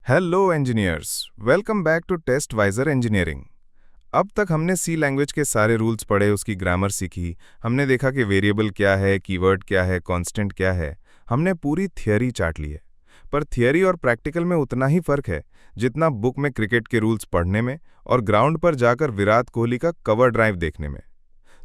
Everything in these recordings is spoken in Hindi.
Hello engineers, welcome back to Testwiser engineering. अब तक हमने सी लैंग्वेज के सारे रूल्स पढ़े, उसकी ग्रामर सीखी। हमने देखा कि वेरिएबल क्या है, कीवर्ड क्या है, कांस्टेंट क्या है। हमने पूरी थियरी चाट ली है। पर थियरी और प्रैक्टिकल में उतना ही फर्क है जितना बुक में क्रिकेट के रूल्स पढ़ने में और ग्राउंड पर जाकर विराट कोहली का कवर ड्राइव देखने में।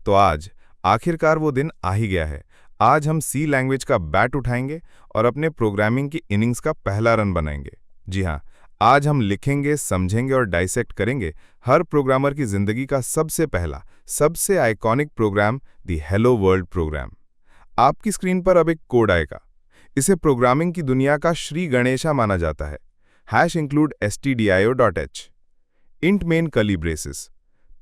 तो आज आखिरकार वो दिन आ ही गया है। आज हम सी लैंग्वेज का बैट उठाएंगे और अपने प्रोग्रामिंग की इनिंग्स का पहला रन बनाएंगे। जी हाँ, आज हम लिखेंगे, समझेंगे और डाइसेक्ट करेंगे हर प्रोग्रामर की जिंदगी का सबसे पहला, सबसे iconic program, the hello world program. आपकी स्क्रीन पर अब एक कोड आएगा। इसे प्रोग्रामिंग की दुनिया का श्री गणेशा माना जाता है। #include stdio.h, int main curly braces,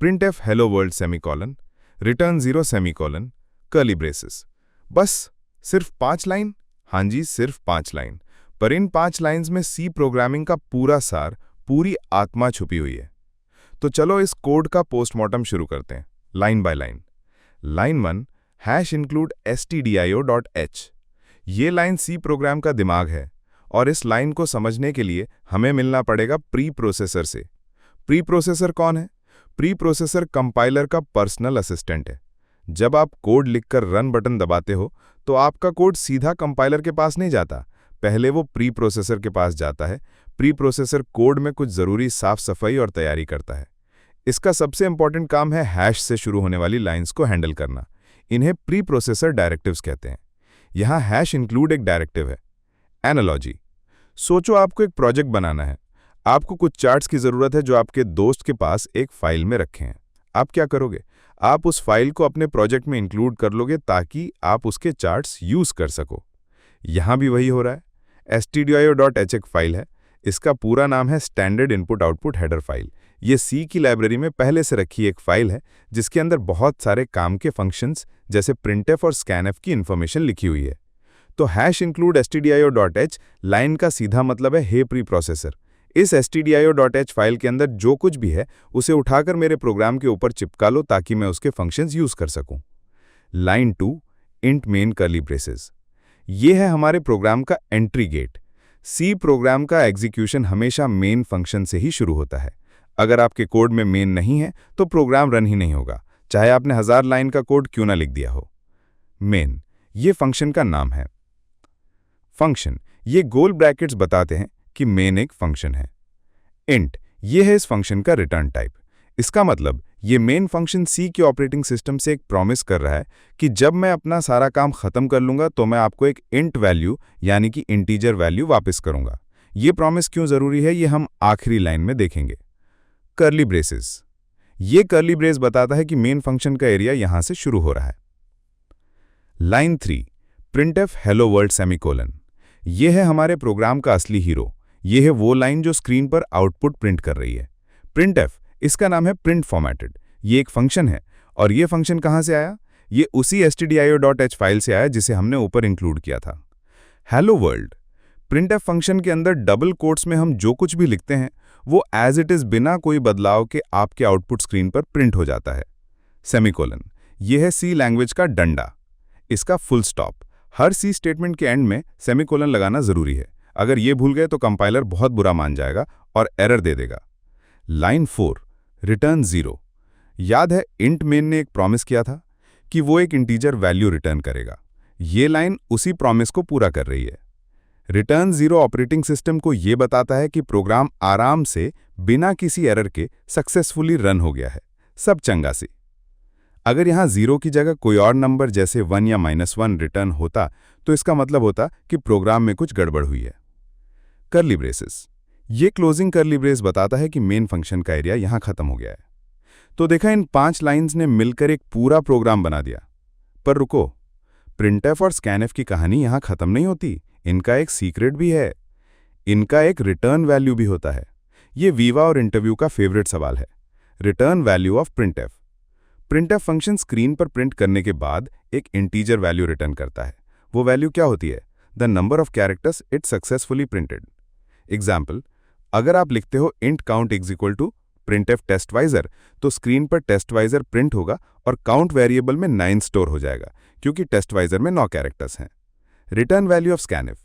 printf hello world semicolon, return 0 semicolon, curly braces। बस सिर्फ 5 लाइन। हाँ जी, सिर्फ 5 लाइन। पर इन 5 लाइन्स में सी प्रोग्रामिंग का पूरा सार, पूरी आत्मा छुपी हुई है। तो चलो इस कोड का पोस्टमार्टम शुरू करते हैं, line by line. Line 1 #include stdio.h। ये लाइन सी प्रोग्राम का दिमाग है और इस लाइन को समझने के लिए हमें मिलना पड़ेगा प्री प्रोसेसर से। प्री प्रोसेसर कौन है? प्री प्रोसेसर कंपाइलर का पर्सनल असिस्टेंट है। जब आप कोड लिखकर रन बटन दबाते हो तो आपका कोड सीधा कंपाइलर के पास नहीं जाता, पहले वो प्री प्रोसेसर के पास जाता है। प्री प्रोसेसर कोड में कुछ जरूरी साफ सफाई और तैयारी करता है। इसका सबसे इंपॉर्टेंट काम है हैश से शुरू होने वाली लाइंस को हैंडल करना। इन्हें प्री प्रोसेसर डायरेक्टिव्स कहते हैं। यहाँ #include एक डायरेक्टिव है। एनालॉजी: सोचो आपको एक प्रोजेक्ट बनाना है। आपको कुछ चार्ट्स की जरूरत है जो आपके दोस्त के पास एक फाइल में रखे हैं। आप क्या करोगे? आप उस फाइल को अपने प्रोजेक्ट में इंक्लूड कर लोगे ताकि आप उसके चार्ट्स यूज कर सको। यहां भी वही हो रहा है। stdio.h एक फाइल है। इसका पूरा नाम है standard input output header file. ये सी की लाइब्रेरी में पहले से रखी एक फाइल है जिसके अंदर बहुत सारे काम के फंक्शंस जैसे printf और scanf की इंफॉर्मेशन लिखी हुई है। तो #include stdio.h लाइन का सीधा मतलब है, हे प्री प्रोसेसर, इस stdio.h फाइल के अंदर जो कुछ भी है उसे उठाकर मेरे प्रोग्राम के ऊपर चिपका लो ताकि मैं उसके फंक्शंस यूज कर सकूं। Line 2 int main curly braces। ये है हमारे प्रोग्राम का एंट्री गेट। सी प्रोग्राम का एग्जीक्यूशन हमेशा मेन फंक्शन से ही शुरू होता है। अगर आपके कोड में मेन नहीं है तो प्रोग्राम रन ही नहीं होगा, चाहे आपने 1000 लाइन का कोड क्यों ना लिख दिया हो। मेन, ये फंक्शन का नाम है। फंक्शन, ये गोल ब्रैकेट्स बताते हैं कि मेन एक फंक्शन है। इंट, ये है इस फंक्शन का रिटर्न टाइप। इसका मतलब ये मेन फंक्शन सी के ऑपरेटिंग सिस्टम से एक प्रॉमिस कर रहा है कि जब मैं अपना सारा काम खत्म कर लूंगा तो मैं आपको एक इंट वैल्यू यानी कि इंटीजर वैल्यू वापस करूंगा। ये प्रॉमिस क्यों जरूरी है ये हम आखिरी लाइन में देखेंगे। कर्ली ब्रेसेस, ये कर्ली ब्रेस बताता है कि मेन फंक्शन का एरिया यहां से शुरू हो रहा है। Line 3 printf hello world semicolon। ये है हमारे प्रोग्राम का असली हीरो। ये है वो लाइन जो स्क्रीन पर आउटपुट प्रिंट कर रही है। printf, इसका नाम है प्रिंट फॉर्मेटेड। ये एक फंक्शन है और ये फंक्शन कहां से आया? ये उसी stdio.h फाइल से आया जिसे हमने ऊपर इंक्लूड किया था। हेलो वर्ल्ड, printf फंक्शन के अंदर डबल कोट्स में हम जो कुछ भी लिखते हैं वो एज इट इज बिना कोई बदलाव के आपके आउटपुट स्क्रीन पर प्रिंट हो जाता है। सेमीकोलन, ये है सी लैंग्वेज का डंडा, इसका फुल स्टॉप। हर सी स्टेटमेंट के एंड में सेमीकोलन लगाना जरूरी है। अगर ये भूल गए तो कंपाइलर बहुत बुरा मान जाएगा और एरर दे देगा। Line 4 return 0। याद है इंट मेन ने एक प्रॉमिस किया था कि वो एक इंटीजर वैल्यू रिटर्न करेगा। ये लाइन उसी प्रॉमिस को पूरा कर रही है। रिटर्न 0 ऑपरेटिंग सिस्टम को ये बताता है कि प्रोग्राम आराम से बिना किसी एरर के सक्सेसफुली रन हो गया है, सब चंगा सी। अगर यहाँ 0 की जगह कोई और नंबर जैसे 1 या -1 रिटर्न होता तो इसका मतलब होता कि प्रोग्राम में कुछ गड़बड़ हुई है। कर्ली ब्रेसेस, ये क्लोजिंग कर्ली ब्रेस बताता है कि मेन फंक्शन का एरिया यहाँ खत्म हो गया है। तो देखा, इन 5 लाइंस ने मिलकर एक पूरा प्रोग्राम बना दिया। पर रुको, printf और scanf की कहानी यहाँ खत्म नहीं होती। इनका एक सीक्रेट भी है। इनका एक रिटर्न वैल्यू भी होता है। ये वीवा और इंटरव्यू का फेवरेट सवाल है। Return value of printf। printf function screen पर प्रिंट करने के बाद एक इंटीजर वैल्यू रिटर्न करता है। वो वैल्यू क्या होती है? The number of characters it successfully printed. Example, अगर आप लिखते हो int count = printf टेस्टवाइजर तो स्क्रीन पर टेस्टवाइजर प्रिंट होगा और काउंट वेरिएबल में 9 स्टोर हो जाएगा क्योंकि टेस्टवाइजर में 9 कैरेक्टर्स हैं। Return value of scanf।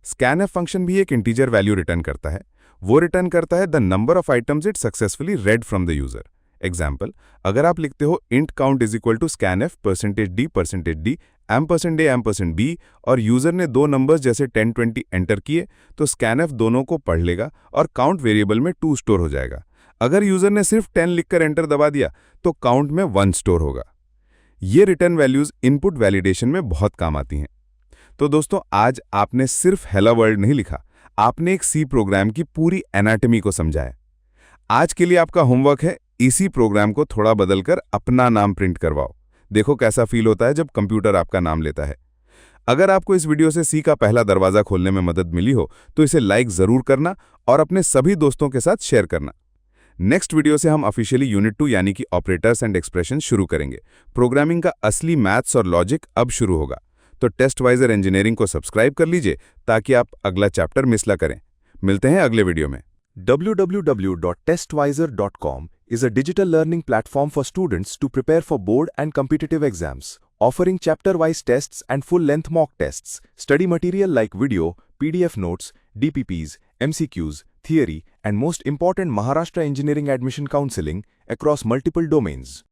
scanf function भी एक इंटीजर वैल्यू रिटर्न करता है। वो रिटर्न करता है the number of items it successfully read from the user. Example, अगर आप लिखते हो int count is equal to scanf %d %d %b और यूजर ने दो नंबर्स जैसे 10 20 एंटर किए तो scanf दोनों को पढ़ लेगा और काउंट वेरिएबल में 2 स्टोर हो जाएगा। अगर यूजर ने सिर्फ 10 लिखकर एंटर दबा दिया तो काउंट में 1 स्टोर होगा। ये रिटर्न वैल्यूज इनपुट वैलिडेशन में बहुत काम आती हैं। तो दोस्तों, आज आपने सिर्फ हेलो वर्ल्ड नहीं लिखा, आपने एक सी प्रोग्राम की पूरी एनाटॉमी को समझा है। आज के लिए आपका होमवर्क है, इसी प्रोग्राम को थोड़ा बदलकर अपना नाम प्रिंट करवाओ। देखो कैसा फील होता है जब कंप्यूटर आपका नाम लेता है। अगर आपको इस वीडियो से सी का पहला दरवाजा खोलने में मदद मिली हो तो इसे लाइक जरूर करना और अपने सभी दोस्तों के साथ शेयर करना। नेक्स्ट वीडियो से हम ऑफिशियली यूनिट 2 यानी कि ऑपरेटर्स एंड एक्सप्रेशन शुरू करेंगे। प्रोग्रामिंग का असली मैथ्स और लॉजिक अब शुरू होगा। तो टेस्टवाइजर इंजीनियरिंग को सब्सक्राइब कर लीजिए ताकि आप अगला चैप्टर मिस ना करें। मिलते हैं अगले वीडियो में। www.testvisor.com is a digital learning platform for students to prepare for board and competitive exams, offering chapter-wise tests and full-length mock tests, study material like video, PDF notes, DPPs, MCQs, theory, and most important Maharashtra Engineering Admission Counseling across multiple domains.